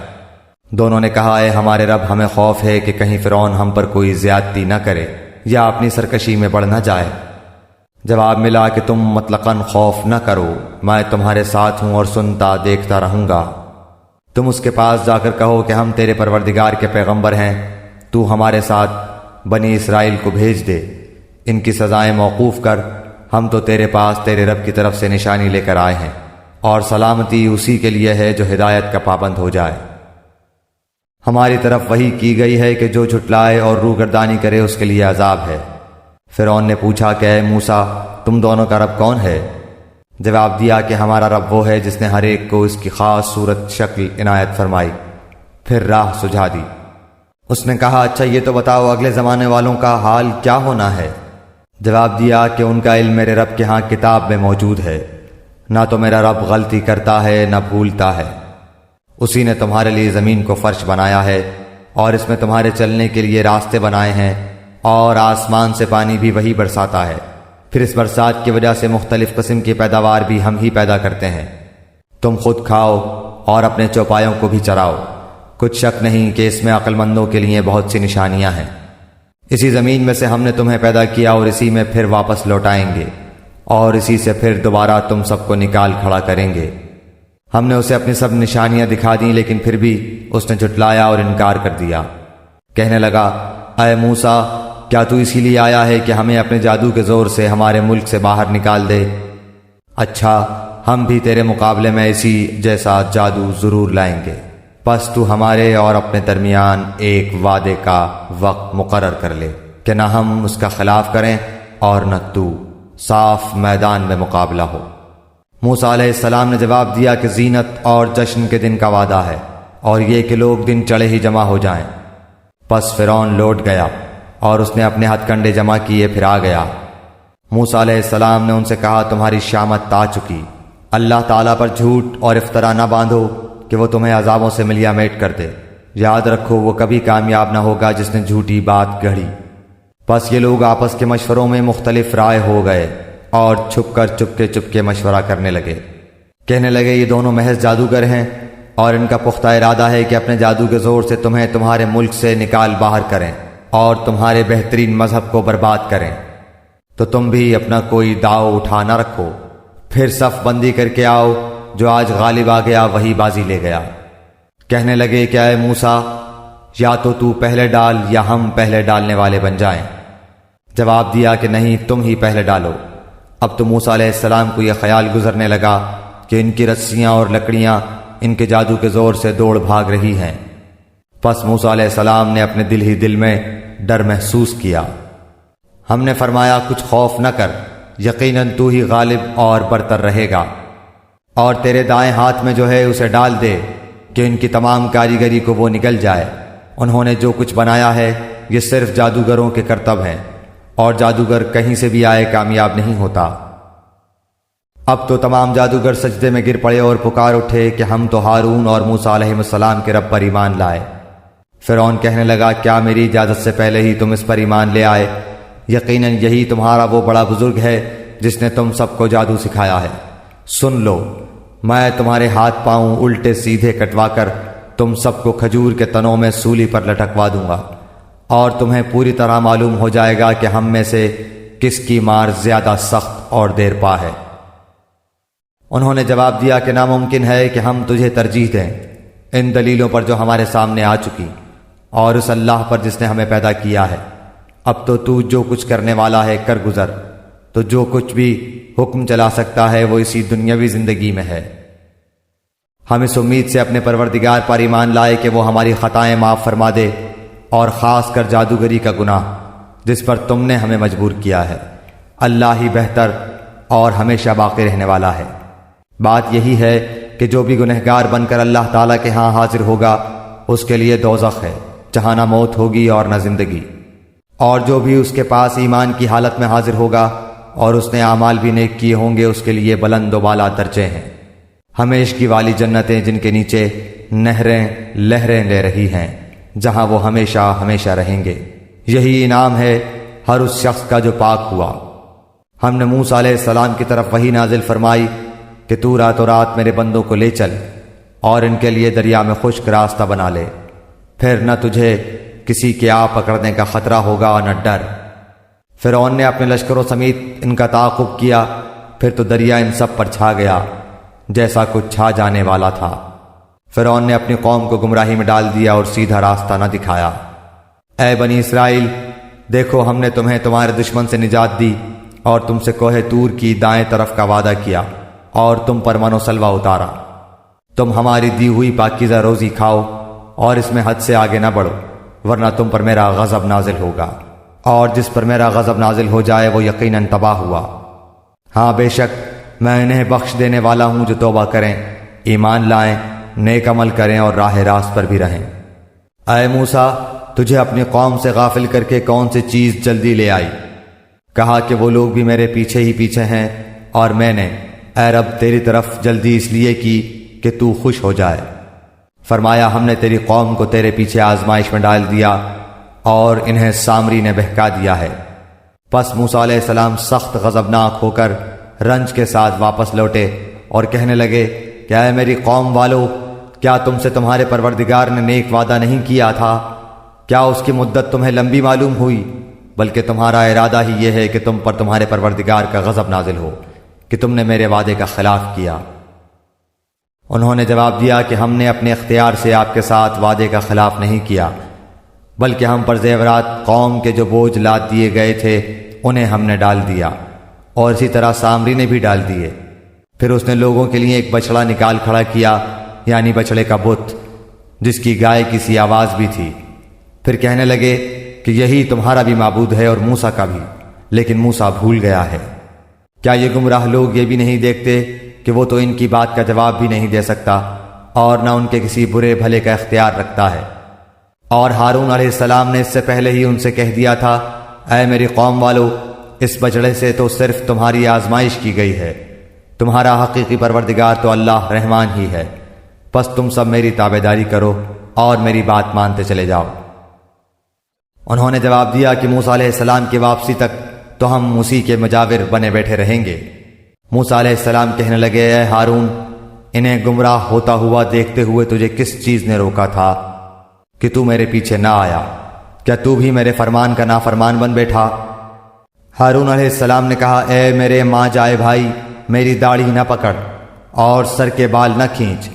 دونوں نے کہا، اے ہمارے رب، ہمیں خوف ہے کہ کہیں فرعون ہم پر کوئی زیادتی نہ کرے یا اپنی سرکشی میں بڑھ نہ جائے۔ جواب ملا کہ تم مطلقاً خوف نہ کرو، میں تمہارے ساتھ ہوں اور سنتا دیکھتا رہوں گا۔ تم اس کے پاس جا کر کہو کہ ہم تیرے پروردگار کے پیغمبر ہیں، تو ہمارے ساتھ بنی اسرائیل کو بھیج دے، ان کی سزائیں موقوف کر، ہم تو تیرے پاس تیرے رب کی طرف سے نشانی لے کر آئے ہیں، اور سلامتی اسی کے لیے ہے جو ہدایت کا پابند ہو جائے۔ ہماری طرف وحی کی گئی ہے کہ جو جھٹلائے اور روگردانی کرے اس کے لیے عذاب ہے۔ فرعون نے پوچھا کہ اے موسیٰ، تم دونوں کا رب کون ہے؟ جواب دیا کہ ہمارا رب وہ ہے جس نے ہر ایک کو اس کی خاص صورت شکل عنایت فرمائی، پھر راہ سجھا دی۔ اس نے کہا، اچھا یہ تو بتاؤ اگلے زمانے والوں کا حال کیا ہونا ہے؟ جواب دیا کہ ان کا علم میرے رب کے ہاں کتاب میں موجود ہے، نہ تو میرا رب غلطی کرتا ہے نہ بھولتا ہے۔ اسی نے تمہارے لیے زمین کو فرش بنایا ہے اور اس میں تمہارے چلنے کے لیے راستے بنائے ہیں، اور آسمان سے پانی بھی وہی برساتا ہے، پھر اس برسات کی وجہ سے مختلف قسم کی پیداوار بھی ہم ہی پیدا کرتے ہیں۔ تم خود کھاؤ اور اپنے چوپایوں کو بھی چراؤ، کچھ شک نہیں کہ اس میں عقل مندوں کے لیے بہت سی نشانیاں ہیں۔ اسی زمین میں سے ہم نے تمہیں پیدا کیا اور اسی میں پھر واپس لوٹائیں گے، اور اسی سے پھر دوبارہ تم سب کو نکال کھڑا کریں گے۔ ہم نے اسے اپنی سب نشانیاں دکھا دیں، لیکن پھر بھی اس نے جھٹلایا اور انکار کر دیا۔ کہنے لگا، اے موسیٰ، کیا تو اسی لیے آیا ہے کہ ہمیں اپنے جادو کے زور سے ہمارے ملک سے باہر نکال دے؟ اچھا، ہم بھی تیرے مقابلے میں اسی جیسا جادو ضرور لائیں گے، پس تو ہمارے اور اپنے درمیان ایک وعدے کا وقت مقرر کر لے کہ نہ ہم اس کا خلاف کریں اور نہ تو، صاف میدان میں مقابلہ ہو۔ موسیٰ علیہ السلام نے جواب دیا کہ زینت اور جشن کے دن کا وعدہ ہے، اور یہ کہ لوگ دن چڑھے ہی جمع ہو جائیں۔ پس فرعون لوٹ گیا اور اس نے اپنے ہتھ کنڈے جمع کیے، پھر آ گیا۔ موسیٰ علیہ السلام نے ان سے کہا، تمہاری شامت آ چکی، اللہ تعالیٰ پر جھوٹ اور افترا نہ باندھو کہ وہ تمہیں عذابوں سے ملیا میٹ کر دے۔ یاد رکھو، وہ کبھی کامیاب نہ ہوگا جس نے جھوٹی بات گڑھی۔ پس یہ لوگ آپس کے مشوروں میں مختلف رائے ہو گئے اور چپ کے مشورہ کرنے لگے۔ کہنے لگے، یہ دونوں محض جادوگر ہیں، اور ان کا پختہ ارادہ ہے کہ اپنے جادو کے زور سے تمہیں تمہارے ملک سے نکال باہر کریں اور تمہارے بہترین مذہب کو برباد کریں۔ تو تم بھی اپنا کوئی داؤ اٹھا نہ رکھو، پھر صف بندی کر کے آؤ، جو آج غالب آ گیا وہی بازی لے گیا۔ کہنے لگے کہ اے موسیٰ، یا تو پہلے ڈال یا ہم پہلے ڈالنے والے بن جائیں۔ جواب دیا کہ نہیں، تم ہی پہلے ڈالو۔ اب تو موسیٰ علیہ السلام کو یہ خیال گزرنے لگا کہ ان کی رسیاں اور لکڑیاں ان کے جادو کے زور سے دوڑ بھاگ رہی ہیں۔ پس موسیٰ علیہ السلام نے اپنے دل ہی دل میں ڈر محسوس کیا۔ ہم نے فرمایا، کچھ خوف نہ کر، یقیناً تو ہی غالب اور برتر رہے گا، اور تیرے دائیں ہاتھ میں جو ہے اسے ڈال دے کہ ان کی تمام کاریگری کو وہ نگل جائے۔ انہوں نے جو کچھ بنایا ہے یہ صرف جادوگروں کے کرتب ہیں، اور جادوگر کہیں سے بھی آئے کامیاب نہیں ہوتا۔ اب تو تمام جادوگر سجدے میں گر پڑے اور پکار اٹھے کہ ہم تو ہارون اور موسیٰ علیہ السلام کے رب پر ایمان لائے۔ فرعون کہنے لگا، کیا میری اجازت سے پہلے ہی تم اس پر ایمان لے آئے؟ یقیناً یہی تمہارا وہ بڑا بزرگ ہے جس نے تم سب کو جادو سکھایا ہے۔ سن لو، میں تمہارے ہاتھ پاؤں الٹے سیدھے کٹوا کر تم سب کو کھجور کے تنوں میں سولی پر لٹکوا دوں گا، اور تمہیں پوری طرح معلوم ہو جائے گا کہ ہم میں سے کس کی مار زیادہ سخت اور دیر پا ہے۔ انہوں نے جواب دیا کہ ناممکن ہے کہ ہم تجھے ترجیح دیں ان دلیلوں پر جو ہمارے سامنے آ چکی، اور اس اللہ پر جس نے ہمیں پیدا کیا ہے۔ اب تو جو کچھ کرنے والا ہے کر گزر، تو جو کچھ بھی حکم چلا سکتا ہے وہ اسی دنیاوی زندگی میں ہے۔ ہم اس امید سے اپنے پروردگار پر ایمان لائے کہ وہ ہماری خطائیں معاف فرما دے، اور خاص کر جادوگری کا گناہ جس پر تم نے ہمیں مجبور کیا ہے۔ اللہ ہی بہتر اور ہمیشہ باقی رہنے والا ہے۔ بات یہی ہے کہ جو بھی گنہگار بن کر اللہ تعالیٰ کے ہاں حاضر ہوگا اس کے لیے دوزخ ہے، جہاں نہ موت ہوگی اور نہ زندگی، اور جو بھی اس کے پاس ایمان کی حالت میں حاضر ہوگا اور اس نے اعمال بھی نیک کیے ہوں گے اس کے لیے بلند و بالا درجے ہیں، ہمیشگی والی جنتیں جن کے نیچے نہریں لہریں لے رہی ہیں، جہاں وہ ہمیشہ ہمیشہ رہیں گے۔ یہی انعام ہے ہر اس شخص کا جو پاک ہوا۔ ہم نے موسیٰ علیہ السلام کی طرف وحی نازل فرمائی کہ تو راتوں رات میرے بندوں کو لے چل اور ان کے لیے دریا میں خشک راستہ بنا لے، پھر نہ تجھے کسی کے آ پکڑنے کا خطرہ ہوگا اور نہ ڈر۔ فرعون نے اپنے لشکروں سمیت ان کا تعاقب کیا، پھر تو دریا ان سب پر چھا گیا جیسا کچھ چھا جانے والا تھا۔ فرعون نے اپنی قوم کو گمراہی میں ڈال دیا اور سیدھا راستہ نہ دکھایا۔ اے بنی اسرائیل، دیکھو ہم نے تمہیں تمہارے دشمن سے نجات دی اور تم سے کوہ طور کی دائیں طرف کا وعدہ کیا اور تم پر من و سلوہ اتارا۔ تم ہماری دی ہوئی پاکیزہ روزی کھاؤ اور اس میں حد سے آگے نہ بڑھو، ورنہ تم پر میرا غضب نازل ہوگا، اور جس پر میرا غضب نازل ہو جائے وہ یقیناً تباہ ہوا۔ ہاں بے شک میں انہیں بخش دینے والا ہوں جو توبہ کریں، ایمان لائیں، نیک عمل کریں اور راہ راست پر بھی رہیں۔ اے موسیٰ، تجھے اپنی قوم سے غافل کر کے کون سی چیز جلدی لے آئی؟ کہا کہ وہ لوگ بھی میرے پیچھے ہی پیچھے ہیں، اور میں نے اے رب تیری طرف جلدی اس لیے کی کہ تو خوش ہو جائے۔ فرمایا ہم نے تیری قوم کو تیرے پیچھے آزمائش میں ڈال دیا اور انہیں سامری نے بہکا دیا ہے۔ پس موسیٰ علیہ السلام سخت غضبناک ہو کر رنج کے ساتھ واپس لوٹے اور کہنے لگے کہ اے میری قوم والو، کیا تم سے تمہارے پروردگار نے نیک وعدہ نہیں کیا تھا؟ کیا اس کی مدت تمہیں لمبی معلوم ہوئی؟ بلکہ تمہارا ارادہ ہی یہ ہے کہ تم پر تمہارے پروردگار کا غضب نازل ہو کہ تم نے میرے وعدے کا خلاف کیا۔ انہوں نے جواب دیا کہ ہم نے اپنے اختیار سے آپ کے ساتھ وعدے کا خلاف نہیں کیا، بلکہ ہم پر زیورات قوم کے جو بوجھ لاد دیے گئے تھے انہیں ہم نے ڈال دیا، اور اسی طرح سامری نے بھی ڈال دیے۔ پھر اس نے لوگوں کے لیے ایک بچڑا نکال کھڑا کیا، یعنی بچڑے کا بت، جس کی گائے کی سی آواز بھی تھی۔ پھر کہنے لگے کہ یہی تمہارا بھی معبود ہے اور موسیٰ کا بھی، لیکن موسیٰ بھول گیا ہے۔ کیا یہ گمراہ لوگ یہ بھی نہیں دیکھتے کہ وہ تو ان کی بات کا جواب بھی نہیں دے سکتا اور نہ ان کے کسی برے بھلے کا اختیار رکھتا ہے؟ اور ہارون علیہ السلام نے اس سے پہلے ہی ان سے کہہ دیا تھا، اے میری قوم والو، اس بچڑے سے تو صرف تمہاری آزمائش کی گئی ہے، تمہارا حقیقی پروردگار تو اللہ رحمان ہی ہے، بس تم سب میری تابعداری کرو اور میری بات مانتے چلے جاؤ۔ انہوں نے جواب دیا کہ موسیٰ علیہ السلام کی واپسی تک تو ہم اسی کے مجاور بنے بیٹھے رہیں گے۔ موسیٰ علیہ السلام کہنے لگے، اے ہارون، انہیں گمراہ ہوتا ہوا دیکھتے ہوئے تجھے کس چیز نے روکا تھا کہ تو میرے پیچھے نہ آیا؟ کیا تو بھی میرے فرمان کا نافرمان بن بیٹھا؟ ہارون علیہ السلام نے کہا، اے میرے ماں جائے بھائی، میری داڑھی نہ پکڑ اور سر کے بال نہ کھینچ،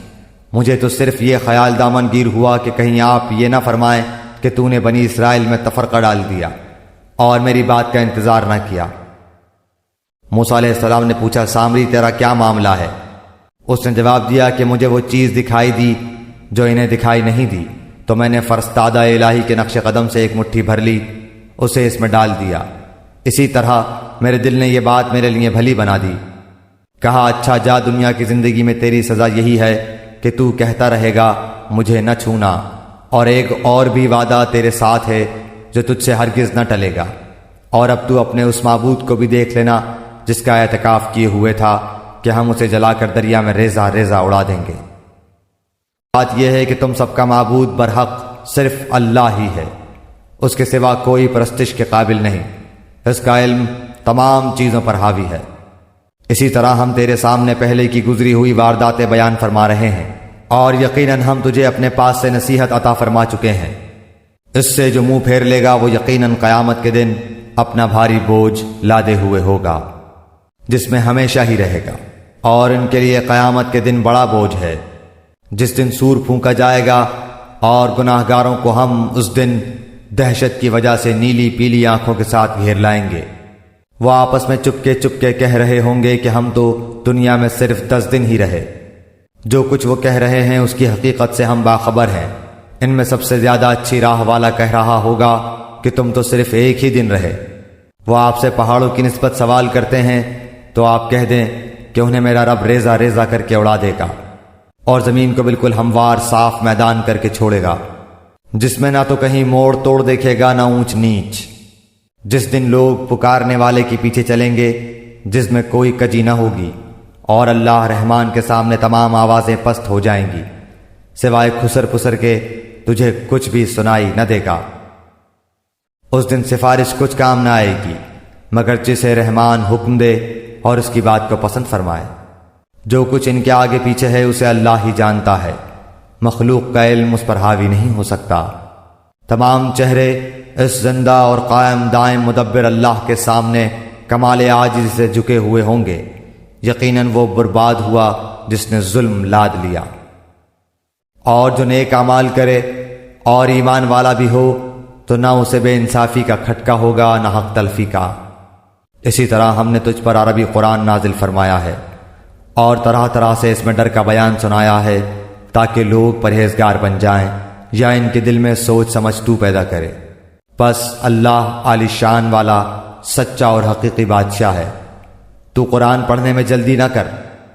مجھے تو صرف یہ خیال دامن گیر ہوا کہ کہیں آپ یہ نہ فرمائیں کہ تو نے بنی اسرائیل میں تفرقہ ڈال دیا اور میری بات کا انتظار نہ کیا۔ موسیٰ علیہ السلام نے پوچھا، سامری تیرا کیا معاملہ ہے؟ اس نے جواب دیا کہ مجھے وہ چیز دکھائی دی جو انہیں دکھائی نہیں دی، تو میں نے فرستادہ الہی کے نقش قدم سے ایک مٹھی بھر لی، اسے اس میں ڈال دیا۔ اسی طرح میرے دل نے یہ بات میرے لیے بھلی بنا دی۔ کہا، اچھا جا، دنیا کی زندگی میں تیری سزا یہی ہے کہ تو کہتا رہے گا مجھے نہ چھونا، اور ایک اور بھی وعدہ تیرے ساتھ ہے جو تجھ سے ہرگز نہ ٹلے گا، اور اب تو اپنے اس معبود کو بھی دیکھ لینا جس کا اعتکاف کیے ہوئے تھا کہ ہم اسے جلا کر دریا میں ریزہ ریزہ اڑا دیں گے۔ بات یہ ہے کہ تم سب کا معبود برحق صرف اللہ ہی ہے، اس کے سوا کوئی پرستش کے قابل نہیں، اس کا علم تمام چیزوں پر حاوی ہے۔ اسی طرح ہم تیرے سامنے پہلے کی گزری ہوئی وارداتیں بیان فرما رہے ہیں، اور یقیناً ہم تجھے اپنے پاس سے نصیحت عطا فرما چکے ہیں۔ اس سے جو منہ پھیر لے گا وہ یقیناً قیامت کے دن اپنا بھاری بوجھ لادے ہوئے ہوگا، جس میں ہمیشہ ہی رہے گا، اور ان کے لیے قیامت کے دن بڑا بوجھ ہے، جس دن سور پھونکا جائے گا، اور گناہ گاروں کو ہم اس دن دہشت کی وجہ سے نیلی پیلی آنکھوں کے ساتھ گھیر لائیں گے۔ وہ آپس میں چپکے کہہ رہے ہوں گے کہ ہم تو دنیا میں صرف 10 دن ہی رہے، جو کچھ وہ کہہ رہے ہیں اس کی حقیقت سے ہم باخبر ہیں۔ ان میں سب سے زیادہ اچھی راہ والا کہہ رہا ہوگا کہ تم تو صرف ایک ہی دن رہے۔ وہ آپ سے پہاڑوں کی نسبت سوال کرتے ہیں تو آپ کہہ دیں کہ انہیں میرا رب ریزہ ریزہ کر کے اڑا دے گا، اور زمین کو بالکل ہموار صاف میدان کر کے چھوڑے گا، جس میں نہ تو کہیں موڑ توڑ دیکھے گا نہ اونچ نیچ، جس دن لوگ پکارنے والے کے پیچھے چلیں گے، جس میں کوئی کجی نہ ہوگی، اور اللہ رحمان کے سامنے تمام آوازیں پست ہو جائیں گی، سوائے خسر پسر کے تجھے کچھ بھی سنائی نہ دے گا۔ اس دن سفارش کچھ کام نہ آئے گی مگر جسے رحمان حکم دے اور اس کی بات کو پسند فرمائے۔ جو کچھ ان کے آگے پیچھے ہے اسے اللہ ہی جانتا ہے، مخلوق کا علم اس پر حاوی نہیں ہو سکتا۔ تمام چہرے اس زندہ اور قائم دائم مدبر اللہ کے سامنے کمال عاجزی سے جھکے ہوئے ہوں گے۔ یقیناً وہ برباد ہوا جس نے ظلم لاد لیا۔ اور جو نیک اعمال کرے اور ایمان والا بھی ہو تو نہ اسے بے انصافی کا کھٹکا ہوگا نہ حق تلفی کا۔ اسی طرح ہم نے تجھ پر عربی قرآن نازل فرمایا ہے اور طرح طرح سے اس میں ڈر کا بیان سنایا ہے تاکہ لوگ پرہیزگار بن جائیں یا ان کے دل میں سوچ سمجھ تو پیدا کرے۔ بس اللہ عالی شان والا سچا اور حقیقی بادشاہ ہے۔ تو قرآن پڑھنے میں جلدی نہ کر،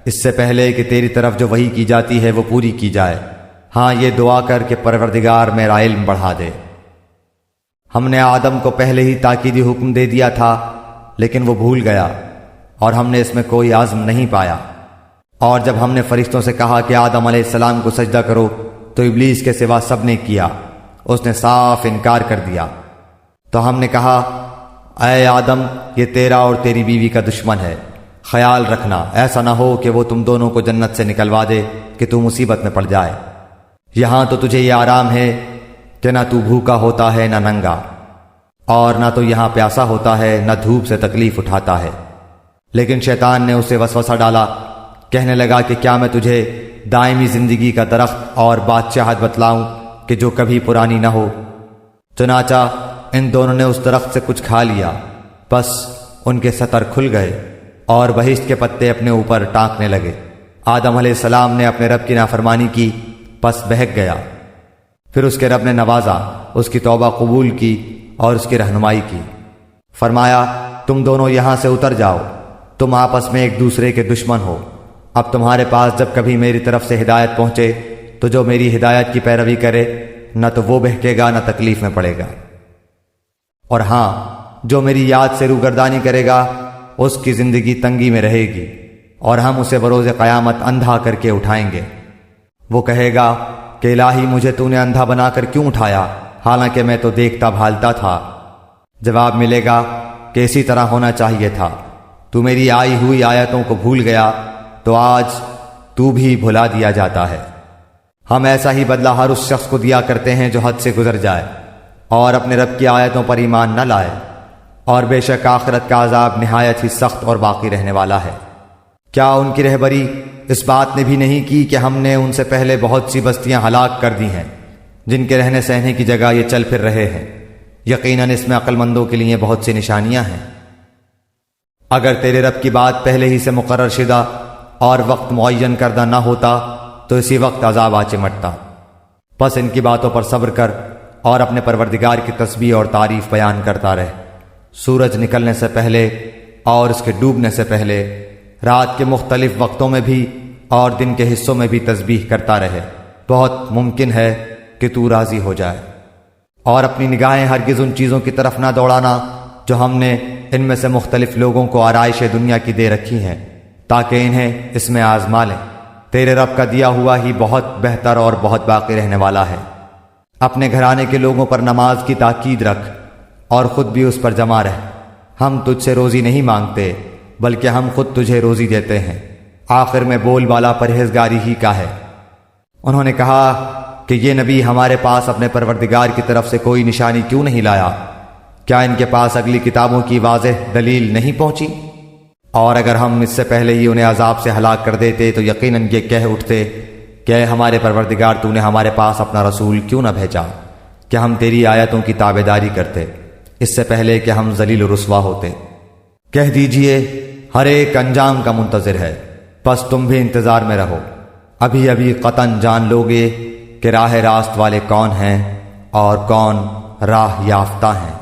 اس سے پہلے کہ تیری طرف جو وحی کی جاتی ہے وہ پوری کی جائے۔ ہاں، یہ دعا کر کہ پروردگار میرا علم بڑھا دے۔ ہم نے آدم کو پہلے ہی تاکیدی حکم دے دیا تھا لیکن وہ بھول گیا اور ہم نے اس میں کوئی عزم نہیں پایا۔ اور جب ہم نے فرشتوں سے کہا کہ آدم علیہ السلام کو سجدہ کرو تو ابلیس کے سوا سب نے کیا، اس نے صاف انکار کر دیا۔ تو ہم نے کہا، اے آدم، یہ تیرا اور تیری بیوی کا دشمن ہے، خیال رکھنا ایسا نہ ہو کہ وہ تم دونوں کو جنت سے نکلوا دے کہ تو مصیبت میں پڑ جائے۔ یہاں تو تجھے یہ آرام ہے کہ نہ تو بھوکا ہوتا ہے نہ ننگا، اور نہ تو یہاں پیاسا ہوتا ہے نہ دھوپ سے تکلیف اٹھاتا ہے۔ لیکن شیطان نے اسے وسوسہ ڈالا، کہنے لگا کہ کیا میں تجھے دائمی زندگی کا درخت اور بادشاہت بتلاؤں کہ جو کبھی پرانی نہ ہو؟ چنانچہ ان دونوں نے اس درخت سے کچھ کھا لیا، بس ان کے سطر کھل گئے اور بہشت کے پتے اپنے اوپر ٹانکنے لگے۔ آدم علیہ السلام نے اپنے رب کی نافرمانی کی، پس بہک گیا۔ پھر اس کے رب نے نوازا، اس کی توبہ قبول کی اور اس کی رہنمائی کی۔ فرمایا تم دونوں یہاں سے اتر جاؤ، تم آپس میں ایک دوسرے کے دشمن ہو۔ اب تمہارے پاس جب کبھی میری طرف سے ہدایت پہنچے تو جو میری ہدایت کی پیروی کرے نہ تو وہ بہکے گا نہ تکلیف میں پڑے گا، اور ہاں جو میری یاد سے روگردانی کرے گا اس کی زندگی تنگی میں رہے گی، اور ہم اسے بروز قیامت اندھا کر کے اٹھائیں گے۔ وہ کہے گا کہ الہی مجھے تو نے اندھا بنا کر کیوں اٹھایا، حالانکہ میں تو دیکھتا بھالتا تھا۔ جواب ملے گا کہ اسی طرح ہونا چاہیے تھا، تو میری آئی ہوئی آیتوں کو بھول گیا تو آج تو بھی بھلا دیا جاتا ہے۔ ہم ایسا ہی بدلہ ہر اس شخص کو دیا کرتے ہیں جو حد سے گزر جائے اور اپنے رب کی آیتوں پر ایمان نہ لائے، اور بے شک آخرت کا عذاب نہایت ہی سخت اور باقی رہنے والا ہے۔ کیا ان کی رہبری اس بات نے بھی نہیں کی کہ ہم نے ان سے پہلے بہت سی بستیاں ہلاک کر دی ہیں جن کے رہنے سہنے کی جگہ یہ چل پھر رہے ہیں؟ یقیناً اس میں عقل مندوں کے لیے بہت سی نشانیاں ہیں۔ اگر تیرے رب کی بات پہلے ہی سے مقرر شدہ اور وقت معین کردہ نہ ہوتا تو اسی وقت عذاب آ چمٹتا۔ پس ان کی باتوں پر صبر کر اور اپنے پروردگار کی تسبیح اور تعریف بیان کرتا رہ۔ سورج نکلنے سے پہلے اور اس کے ڈوبنے سے پہلے، رات کے مختلف وقتوں میں بھی اور دن کے حصوں میں بھی تسبیح کرتا رہے، بہت ممکن ہے کہ تو راضی ہو جائے۔ اور اپنی نگاہیں ہرگز ان چیزوں کی طرف نہ دوڑانا جو ہم نے ان میں سے مختلف لوگوں کو آرائش دنیا کی دے رکھی ہیں، تاکہ انہیں اس میں آزما لیں۔ تیرے رب کا دیا ہوا ہی بہت بہتر اور بہت باقی رہنے والا ہے۔ اپنے گھرانے کے لوگوں پر نماز کی تاکید رکھ اور خود بھی اس پر جمع رہ۔ ہم تجھ سے روزی نہیں مانگتے بلکہ ہم خود تجھے روزی دیتے ہیں، آخر میں بول بالا پرہیزگاری ہی کا ہے۔ انہوں نے کہا کہ یہ نبی ہمارے پاس اپنے پروردگار کی طرف سے کوئی نشانی کیوں نہیں لایا؟ کیا ان کے پاس اگلی کتابوں کی واضح دلیل نہیں پہنچی؟ اور اگر ہم اس سے پہلے ہی انہیں عذاب سے ہلاک کر دیتے تو یقیناً یہ کہہ اٹھتے کہ اے ہمارے پروردگار تو نے ہمارے پاس اپنا رسول کیوں نہ بھیجا کہ ہم تیری آیتوں کی تابعداری کرتے اس سے پہلے کہ ہم ذلیل و رسوا ہوتے۔ کہہ دیجئے ہر ایک انجام کا منتظر ہے، پس تم بھی انتظار میں رہو، ابھی ابھی قطعاً جان لوگے کہ راہ راست والے کون ہیں اور کون راہ یافتہ ہیں۔